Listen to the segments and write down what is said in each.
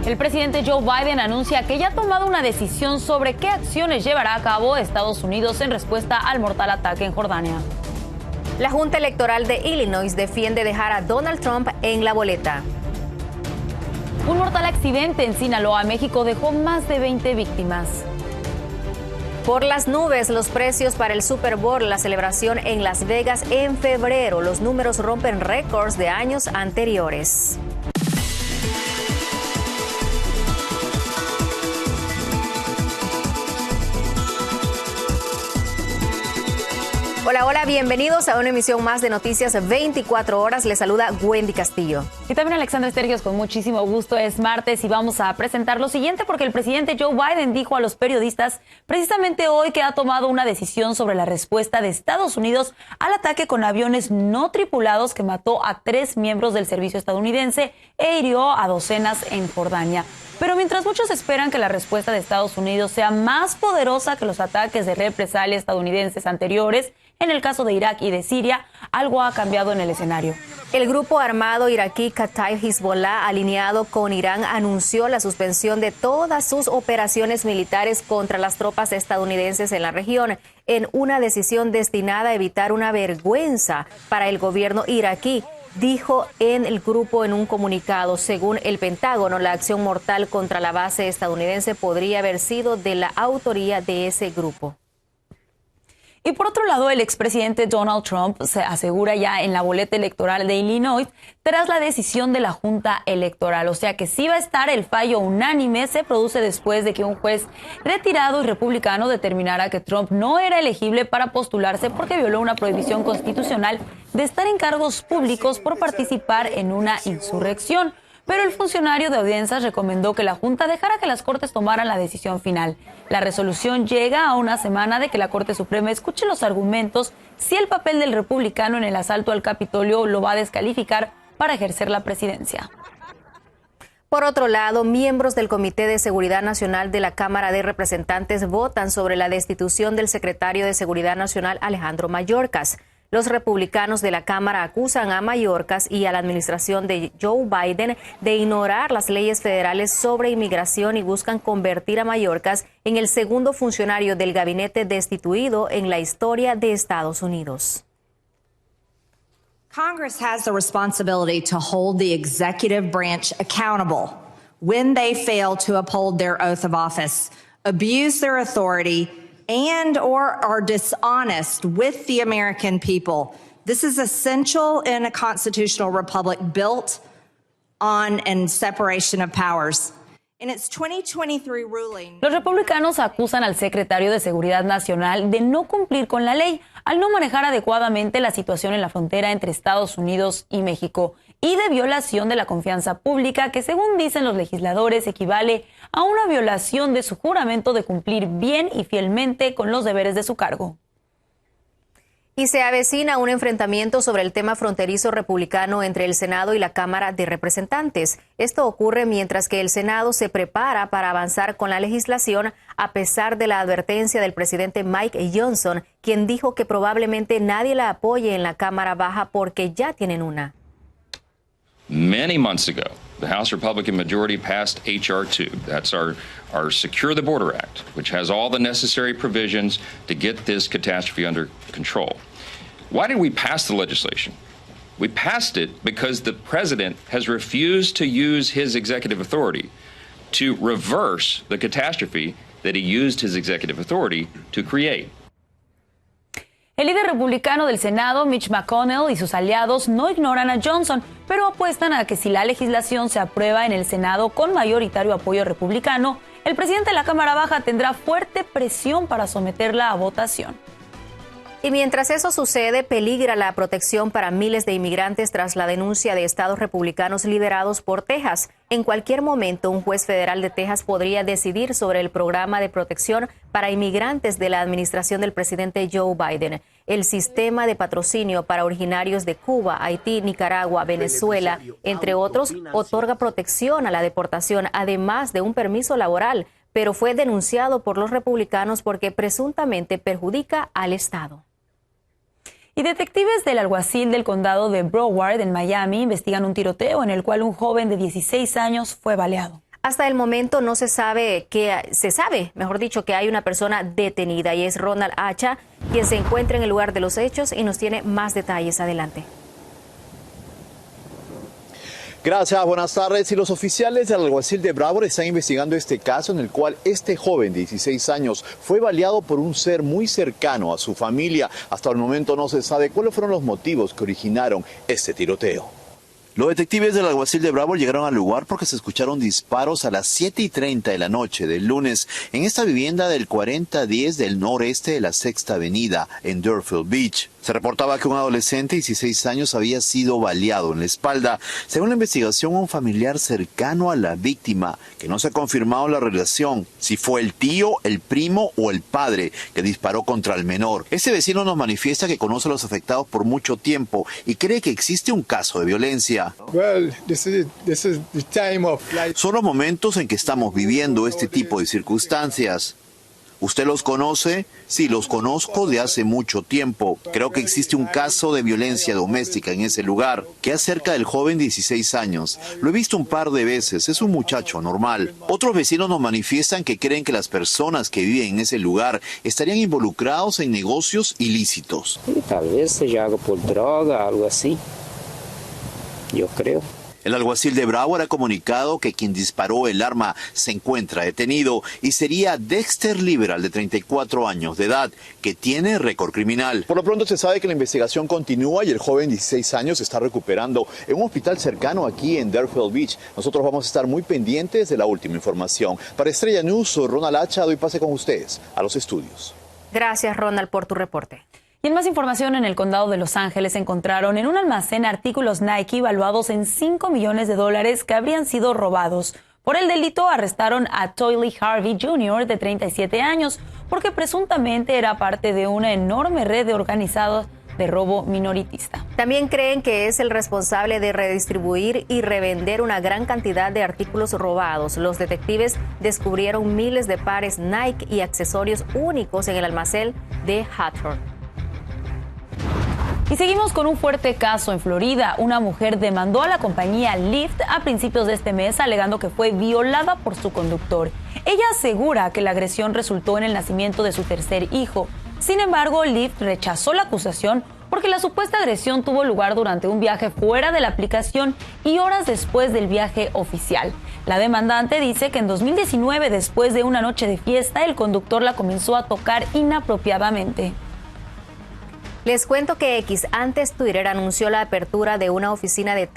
El presidente Joe Biden anuncia que ya ha tomado una decisión sobre qué acciones llevará a cabo Estados Unidos en respuesta al mortal ataque en Jordania. La Junta Electoral de Illinois defiende dejar a Donald Trump en la boleta. Un mortal accidente en Sinaloa, México, dejó más de 20 víctimas. Por las nubes, los precios para el Super Bowl, la celebración en Las Vegas en febrero. Los números rompen récords de años anteriores. Hola, hola, bienvenidos a una emisión más de Noticias 24 Horas. Les saluda Wendy Castillo. Y también Alexandra Estergios, con muchísimo gusto. Es martes y vamos a presentar lo siguiente porque el presidente Joe Biden dijo a los periodistas precisamente hoy que ha tomado una decisión sobre la respuesta de Estados Unidos al ataque con aviones no tripulados que mató a 3 miembros del servicio estadounidense e hirió a docenas en Jordania. Pero mientras muchos esperan que la respuesta de Estados Unidos sea más poderosa que los ataques de represalia estadounidenses anteriores, en el caso de Irak y de Siria, algo ha cambiado en el escenario. El grupo armado iraquí Kataib Hezbollah, alineado con Irán, anunció la suspensión de todas sus operaciones militares contra las tropas estadounidenses en la región, en una decisión destinada a evitar una vergüenza para el gobierno iraquí. Dijo en el grupo en un comunicado, según el Pentágono, la acción mortal contra la base estadounidense podría haber sido de la autoría de ese grupo. Y por otro lado, el expresidente Donald Trump se asegura ya en la boleta electoral de Illinois tras la decisión de la Junta Electoral. O sea que sí va a estar el fallo unánime, se produce después de que un juez retirado y republicano determinara que Trump no era elegible para postularse porque violó una prohibición constitucional de estar en cargos públicos por participar en una insurrección. Pero el funcionario de audiencias recomendó que la Junta dejara que las Cortes tomaran la decisión final. La resolución llega a una semana de que la Corte Suprema escuche los argumentos si el papel del republicano en el asalto al Capitolio lo va a descalificar para ejercer la presidencia. Por otro lado, miembros del Comité de Seguridad Nacional de la Cámara de Representantes votan sobre la destitución del secretario de Seguridad Nacional, Alejandro Mayorkas. Los republicanos de la Cámara acusan a Mayorkas y a la administración de Joe Biden de ignorar las leyes federales sobre inmigración y buscan convertir a Mayorkas en el segundo funcionario del gabinete destituido en la historia de Estados Unidos. Congress has the responsibility to hold the executive branch accountable when they fail to uphold their oath of office, abuse their authority, and or are dishonest with the American people. This is essential in a constitutional republic built on and separation of powers. In its 2023 ruling, los republicanos acusan al secretario de Seguridad Nacional de no cumplir con la ley al no manejar adecuadamente la situación en la frontera entre Estados Unidos y México y de violación de la confianza pública que, según dicen los legisladores, equivale a una violación de su juramento de cumplir bien y fielmente con los deberes de su cargo. Y se avecina un enfrentamiento sobre el tema fronterizo republicano entre el Senado y la Cámara de Representantes. Esto ocurre mientras que el Senado se prepara para avanzar con la legislación a pesar de la advertencia del presidente Mike Johnson, quien dijo que probablemente nadie la apoye en la Cámara Baja porque ya tienen una. Many months ago, the House Republican majority passed H.R. 2. That's our Secure the Border Act, which has all the necessary provisions to get this catastrophe under control. Why did we pass the legislation? We passed it because the president has refused to use his executive authority to reverse the catastrophe that he used his executive authority to create. El líder republicano del Senado, Mitch McConnell, y sus aliados no ignoran a Johnson, pero apuestan a que si la legislación se aprueba en el Senado con mayoritario apoyo republicano, el presidente de la Cámara Baja tendrá fuerte presión para someterla a votación. Y mientras eso sucede, peligra la protección para miles de inmigrantes tras la denuncia de estados republicanos liderados por Texas. En cualquier momento, un juez federal de Texas podría decidir sobre el programa de protección para inmigrantes de la administración del presidente Joe Biden. El sistema de patrocinio para originarios de Cuba, Haití, Nicaragua, Venezuela, entre otros, otorga protección a la deportación, además de un permiso laboral, pero fue denunciado por los republicanos porque presuntamente perjudica al Estado. Y detectives del alguacil del condado de Broward, en Miami, investigan un tiroteo en el cual un joven de 16 años fue baleado. Hasta el momento no se sabe que hay una persona detenida y es Ronald Acha quien se encuentra en el lugar de los hechos y nos tiene más detalles. Adelante. Gracias, buenas tardes. Y los oficiales del alguacil de Broward están investigando este caso en el cual este joven de 16 años fue baleado por un ser muy cercano a su familia. Hasta el momento no se sabe cuáles fueron los motivos que originaron este tiroteo. Los detectives del alguacil de Broward llegaron al lugar porque se escucharon disparos a las 7:30 de la noche del lunes en esta vivienda del 4010 del noreste de la Sexta Avenida en Deerfield Beach. Se reportaba que un adolescente de 16 años había sido baleado en la espalda. Según la investigación, un familiar cercano a la víctima, que no se ha confirmado la relación, si fue el tío, el primo o el padre que disparó contra el menor. Ese vecino nos manifiesta que conoce a los afectados por mucho tiempo y cree que existe un caso de violencia. Son los momentos en que estamos viviendo este tipo de circunstancias. ¿Usted los conoce? Sí, los conozco de hace mucho tiempo. Creo que existe un caso de violencia doméstica en ese lugar. ¿Qué acerca del joven de 16 años? Lo he visto un par de veces, es un muchacho normal. Otros vecinos nos manifiestan que creen que las personas que viven en ese lugar estarían involucrados en negocios ilícitos. Sí, tal vez se haga por droga, algo así. Yo creo. El alguacil de Broward ha comunicado que quien disparó el arma se encuentra detenido y sería Dexter Liberal, de 34 años de edad, que tiene récord criminal. Por lo pronto se sabe que la investigación continúa y el joven de 16 años se está recuperando en un hospital cercano aquí en Deerfield Beach. Nosotros vamos a estar muy pendientes de la última información. Para Estrella News, soy Ronald Acha, doy pase con ustedes a los estudios. Gracias, Ronald, por tu reporte. Y en más información, en el condado de Los Ángeles encontraron en un almacén artículos Nike valuados en $5 millones que habrían sido robados. Por el delito arrestaron a Toyle Harvey Jr. de 37 años porque presuntamente era parte de una enorme red de organizados de robo minoritista. También creen que es el responsable de redistribuir y revender una gran cantidad de artículos robados. Los detectives descubrieron miles de pares Nike y accesorios únicos en el almacén de Hawthorne. Y seguimos con un fuerte caso en Florida. Una mujer demandó a la compañía Lyft a principios de este mes alegando que fue violada por su conductor. Ella asegura que la agresión resultó en el nacimiento de su tercer hijo. Sin embargo, Lyft rechazó la acusación porque la supuesta agresión tuvo lugar durante un viaje fuera de la aplicación y horas después del viaje oficial. La demandante dice que en 2019, después de una noche de fiesta, el conductor la comenzó a tocar inapropiadamente. Les cuento que antes Twitter anunció la apertura de una oficina de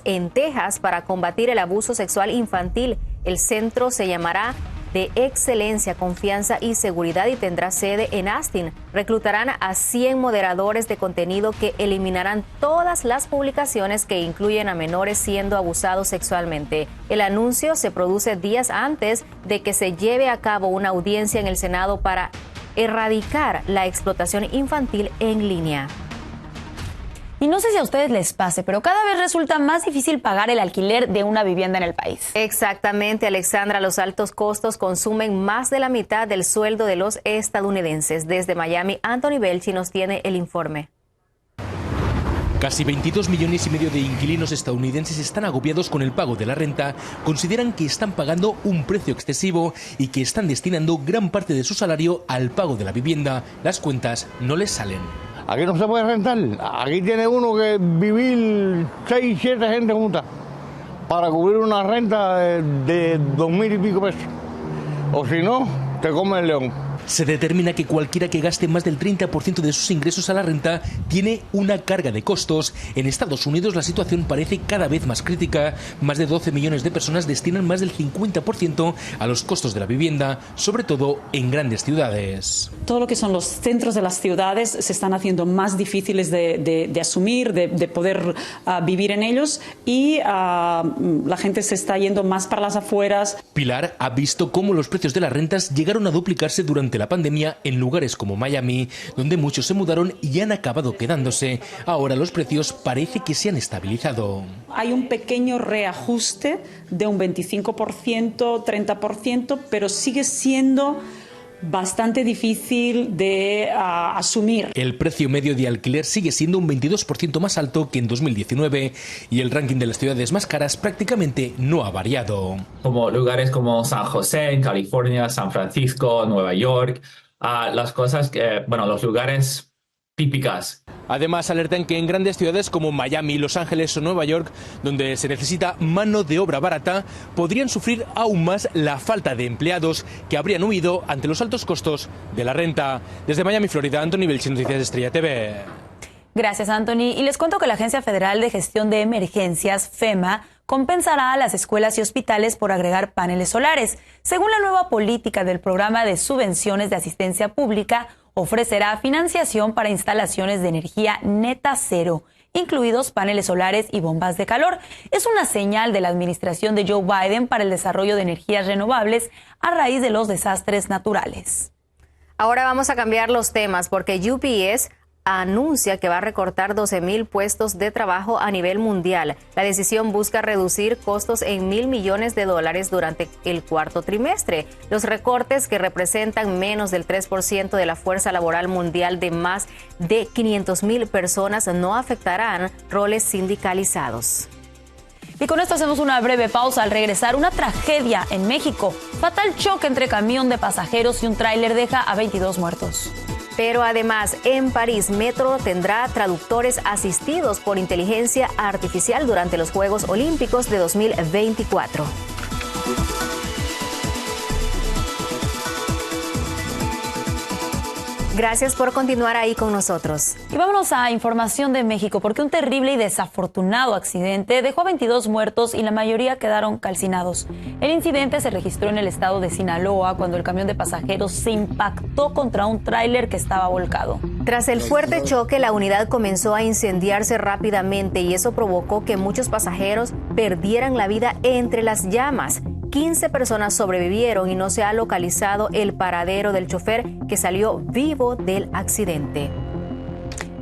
en Texas para combatir el abuso sexual infantil. El centro se llamará de Excelencia, Confianza y Seguridad y tendrá sede en Austin. Reclutarán a 100 moderadores de contenido que eliminarán todas las publicaciones que incluyen a menores siendo abusados sexualmente. El anuncio se produce días antes de que se lleve a cabo una audiencia en el Senado para erradicar la explotación infantil en línea. Y no sé si a ustedes les pase, pero cada vez resulta más difícil pagar el alquiler de una vivienda en el país. Exactamente, Alexandra, los altos costos consumen más de la mitad del sueldo de los estadounidenses. Desde Miami, Anthony Belchi nos tiene el informe. Casi 22 millones y medio de inquilinos estadounidenses están agobiados con el pago de la renta, consideran que están pagando un precio excesivo y que están destinando gran parte de su salario al pago de la vivienda. Las cuentas no les salen. Aquí no se puede rentar, aquí tiene uno que vivir 6, 7 gente juntas para cubrir una renta de 2,000 y pico pesos. O si no, te come el león. Se determina que cualquiera que gaste más del 30% de sus ingresos a la renta tiene una carga de costos. En Estados Unidos la situación parece cada vez más crítica. Más de 12 millones de personas destinan más del 50% a los costos de la vivienda, sobre todo en grandes ciudades. Todo lo que son los centros de las ciudades se están haciendo más difíciles de asumir, de poder vivir en ellos y la gente se está yendo más para las afueras. Pilar ha visto cómo los precios de las rentas llegaron a duplicarse durante la pandemia en lugares como Miami, donde muchos se mudaron y han acabado quedándose. Ahora los precios parece que se han estabilizado. Hay un pequeño reajuste de un 25%, 30%, pero sigue siendo bastante difícil de asumir. El precio medio de alquiler sigue siendo un 22% más alto que en 2019 y el ranking de las ciudades más caras prácticamente no ha variado. Como lugares como San José en California, San Francisco, Nueva York, los lugares típicas. Además, alertan que en grandes ciudades como Miami, Los Ángeles o Nueva York, donde se necesita mano de obra barata, podrían sufrir aún más la falta de empleados que habrían huido ante los altos costos de la renta. Desde Miami, Florida, Anthony Belchin, Noticias de Estrella TV. Gracias, Anthony. Y les cuento que la Agencia Federal de Gestión de Emergencias, FEMA, compensará a las escuelas y hospitales por agregar paneles solares. Según la nueva política del Programa de Subvenciones de Asistencia Pública, ofrecerá financiación para instalaciones de energía neta cero, incluidos paneles solares y bombas de calor. Es una señal de la administración de Joe Biden para el desarrollo de energías renovables a raíz de los desastres naturales. Ahora vamos a cambiar los temas porque UPS anuncia que va a recortar 12,000 puestos de trabajo a nivel mundial. La decisión busca reducir costos en $1,000 millones durante el cuarto trimestre. Los recortes, que representan menos del 3% de la fuerza laboral mundial de más de 500,000 personas, no afectarán roles sindicalizados. Y con esto hacemos una breve pausa. Al regresar, una tragedia en México. Fatal choque entre camión de pasajeros y un tráiler deja a 22 muertos. Pero además, en París, Metro tendrá traductores asistidos por inteligencia artificial durante los Juegos Olímpicos de 2024. Gracias por continuar ahí con nosotros. Y vámonos a información de México, porque un terrible y desafortunado accidente dejó a 22 muertos y la mayoría quedaron calcinados. El incidente se registró en el estado de Sinaloa cuando el camión de pasajeros se impactó contra un tráiler que estaba volcado. Tras el fuerte choque, la unidad comenzó a incendiarse rápidamente y eso provocó que muchos pasajeros perdieran la vida entre las llamas. 15 personas sobrevivieron y no se ha localizado el paradero del chofer, que salió vivo del accidente.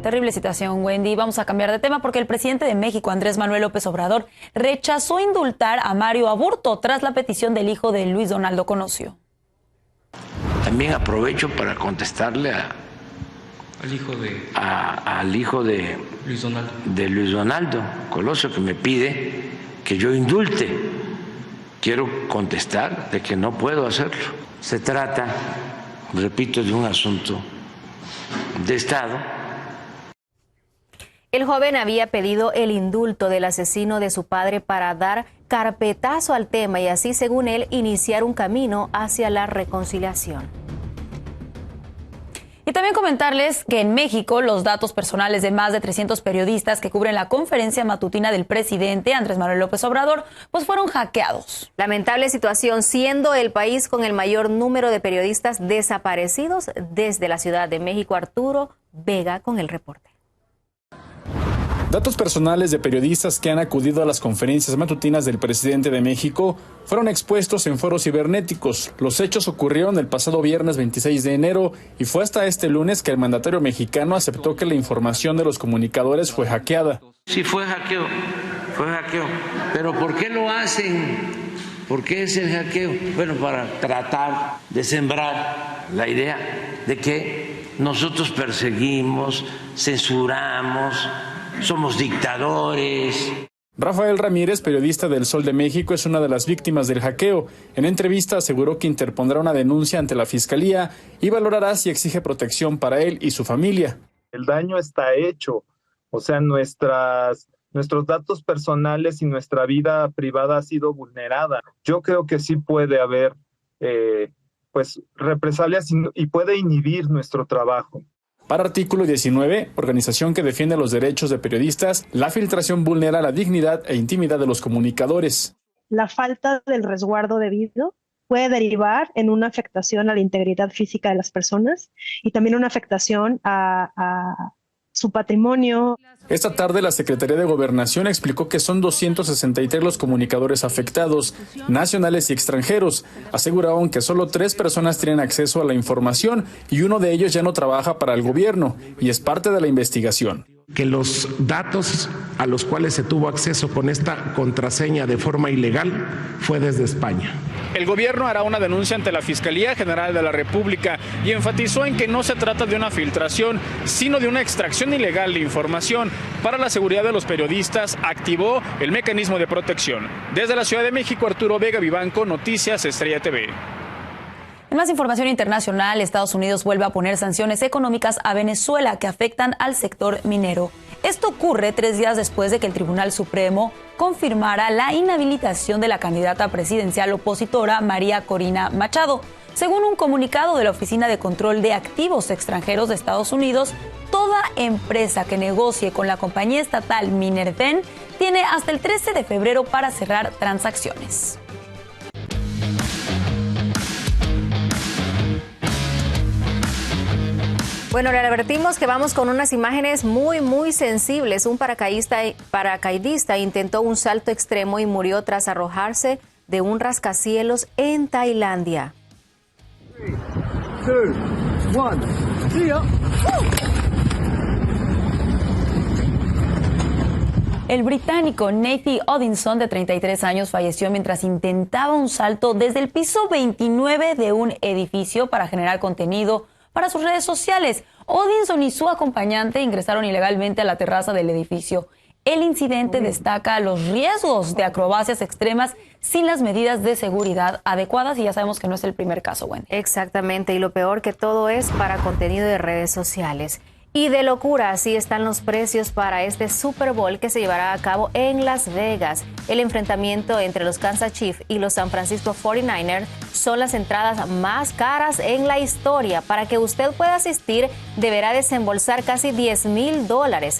Terrible situación, Wendy. Vamos a cambiar de tema porque el presidente de México, Andrés Manuel López Obrador, rechazó indultar a Mario Aburto tras la petición del hijo de Luis Donaldo Colosio. También aprovecho para contestarle al hijo de Luis Donaldo Colosio, que me pide que yo indulte. Quiero contestar de que no puedo hacerlo. Se trata, repito, de un asunto de Estado. El joven había pedido el indulto del asesino de su padre para dar carpetazo al tema y así, según él, iniciar un camino hacia la reconciliación. Y también comentarles que en México los datos personales de más de 300 periodistas que cubren la conferencia matutina del presidente Andrés Manuel López Obrador pues fueron hackeados. Lamentable situación, siendo el país con el mayor número de periodistas desaparecidos. Desde la Ciudad de México, Arturo Vega con el reporte. Datos personales de periodistas que han acudido a las conferencias matutinas del presidente de México fueron expuestos en foros cibernéticos. Los hechos ocurrieron el pasado viernes 26 de enero y fue hasta este lunes que el mandatario mexicano aceptó que la información de los comunicadores fue hackeada. Sí, fue hackeo. Pero ¿por qué lo hacen? ¿Por qué es el hackeo? Bueno, para tratar de sembrar la idea de que nosotros perseguimos, censuramos, somos dictadores. Rafael Ramírez, periodista del Sol de México, es una de las víctimas del hackeo. En entrevista aseguró que interpondrá una denuncia ante la Fiscalía y valorará si exige protección para él y su familia. El daño está hecho, o sea, nuestros datos personales y nuestra vida privada ha sido vulnerada. Yo creo que sí puede haber represalias y puede inhibir nuestro trabajo. Para Artículo 19, organización que defiende los derechos de periodistas, la filtración vulnera la dignidad e intimidad de los comunicadores. La falta del resguardo debido puede derivar en una afectación a la integridad física de las personas y también una afectación a su patrimonio. Esta tarde la Secretaría de Gobernación explicó que son 263 los comunicadores afectados, nacionales y extranjeros. Aseguraron que solo 3 personas tienen acceso a la información y uno de ellos ya no trabaja para el gobierno y es parte de la investigación. Que los datos a los cuales se tuvo acceso con esta contraseña de forma ilegal fue desde España. El gobierno hará una denuncia ante la Fiscalía General de la República y enfatizó en que no se trata de una filtración, sino de una extracción ilegal de información. Para la seguridad de los periodistas, activó el mecanismo de protección. Desde la Ciudad de México, Arturo Vega Vivanco, Noticias Estrella TV. En más información internacional, Estados Unidos vuelve a poner sanciones económicas a Venezuela que afectan al sector minero. Esto ocurre 3 días después de que el Tribunal Supremo confirmara la inhabilitación de la candidata presidencial opositora María Corina Machado. Según un comunicado de la Oficina de Control de Activos Extranjeros de Estados Unidos, toda empresa que negocie con la compañía estatal Minerven tiene hasta el 13 de febrero para cerrar transacciones. Bueno, le advertimos que vamos con unas imágenes muy sensibles. Un paracaidista intentó un salto extremo y murió tras arrojarse de un rascacielos en Tailandia. 3, 2, 1, see ya. El británico Nathan Odinson, de 33 años, falleció mientras intentaba un salto desde el piso 29 de un edificio para generar contenido para sus redes sociales. Odinson y su acompañante ingresaron ilegalmente a la terraza del edificio. El incidente destaca los riesgos de acrobacias extremas sin las medidas de seguridad adecuadas y ya sabemos que no es el primer caso, Wendy. Exactamente, y lo peor que todo es para contenido de redes sociales. Y de locura, así están los precios para este Super Bowl que se llevará a cabo en Las Vegas. El enfrentamiento entre los Kansas Chiefs y los San Francisco 49ers son las entradas más caras en la historia. Para que usted pueda asistir, deberá desembolsar casi $10,000.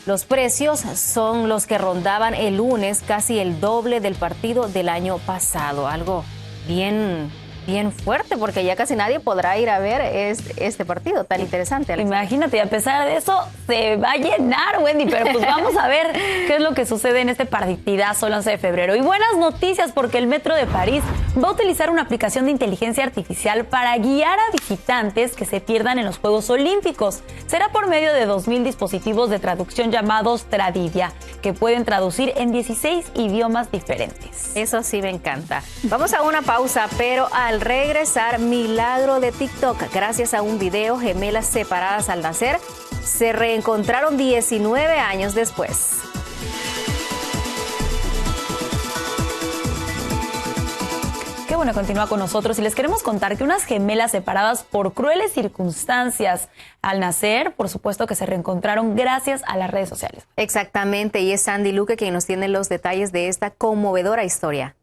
Los precios son los que rondaban el lunes, casi el doble del partido del año pasado. Algo bien fuerte, porque ya casi nadie podrá ir a ver este partido tan interesante. Alex. Imagínate, y a pesar de eso, se va a llenar, Wendy, pero pues vamos a ver qué es lo que sucede en este partidazo el 11 de febrero. Y buenas noticias, porque el Metro de París va a utilizar una aplicación de inteligencia artificial para guiar a visitantes que se pierdan en los Juegos Olímpicos. Será por medio de 2,000 dispositivos de traducción llamados Tradivia, que pueden traducir en 16 idiomas diferentes. Eso sí me encanta. Vamos a una pausa, pero al regresar, milagro de TikTok. Gracias a un video, gemelas separadas al nacer se reencontraron 19 años después. Qué bueno, continúa con nosotros y les queremos contar que unas gemelas separadas por crueles circunstancias al nacer, por supuesto que se reencontraron gracias a las redes sociales. Exactamente, y es Sandy Luque quien nos tiene los detalles de esta conmovedora historia.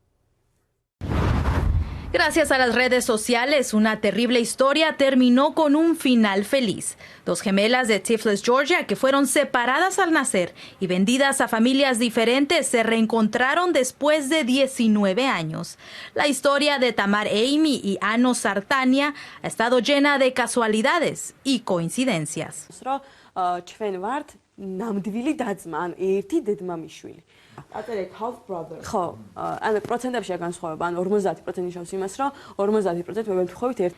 Gracias a las redes sociales, una terrible historia terminó con un final feliz. 2 gemelas de Tiflis, Georgia, que fueron separadas al nacer y vendidas a familias diferentes, se reencontraron después de 19 años. La historia de Tamar Amy y Ano Sartania ha estado llena de casualidades y coincidencias. half brother. ხო, ანუ პროცენტებშია განსხვავება, ანუ 50% ნიშნავს იმას, რომ 50% მე ვთხოვით ერთ.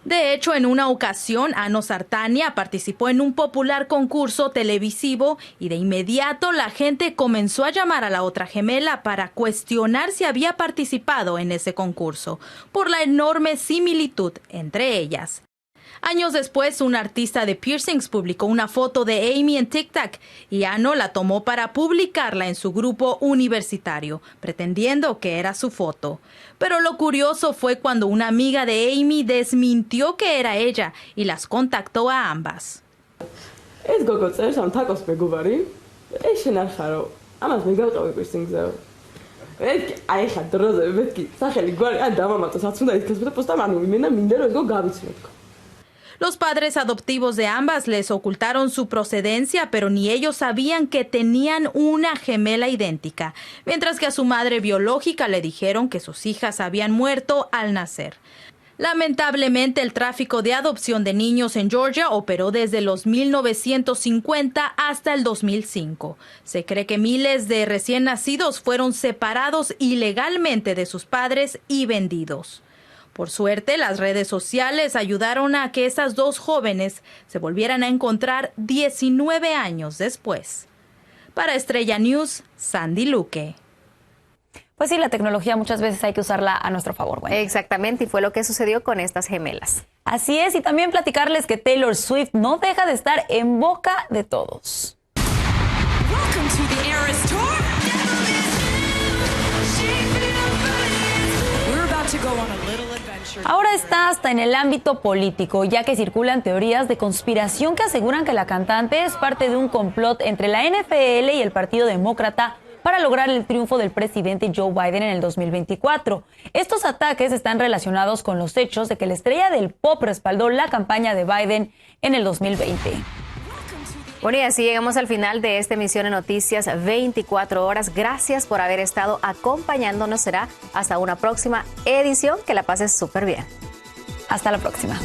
De hecho, en una ocasión, Ano Sartania participó en un popular concurso televisivo y de inmediato la gente comenzó a llamar a la otra gemela para cuestionar si había participado en ese concurso, por la enorme similitud entre ellas. Años después, un artista de piercings publicó una foto de Amy en TikTok y Ano la tomó para publicarla en su grupo universitario, pretendiendo que era su foto. Pero lo curioso fue cuando una amiga de Amy desmintió que era ella y las contactó a ambas. Los padres adoptivos de ambas les ocultaron su procedencia, pero ni ellos sabían que tenían una gemela idéntica, mientras que a su madre biológica le dijeron que sus hijas habían muerto al nacer. Lamentablemente, el tráfico de adopción de niños en Georgia operó desde los 1950 hasta el 2005. Se cree que miles de recién nacidos fueron separados ilegalmente de sus padres y vendidos. Por suerte, las redes sociales ayudaron a que esas 2 jóvenes se volvieran a encontrar 19 años después. Para Estrella News, Sandy Luque. Pues sí, la tecnología muchas veces hay que usarla a nuestro favor. Bueno. Exactamente, y fue lo que sucedió con estas gemelas. Así es, y también platicarles que Taylor Swift no deja de estar en boca de todos. Ahora está hasta en el ámbito político, ya que circulan teorías de conspiración que aseguran que la cantante es parte de un complot entre la NFL y el Partido Demócrata para lograr el triunfo del presidente Joe Biden en el 2024. Estos ataques están relacionados con los hechos de que la estrella del pop respaldó la campaña de Biden en el 2020. Bueno, y así llegamos al final de esta emisión de Noticias 24 horas. Gracias por haber estado acompañándonos. Será hasta una próxima edición. Que la pases súper bien. Hasta la próxima.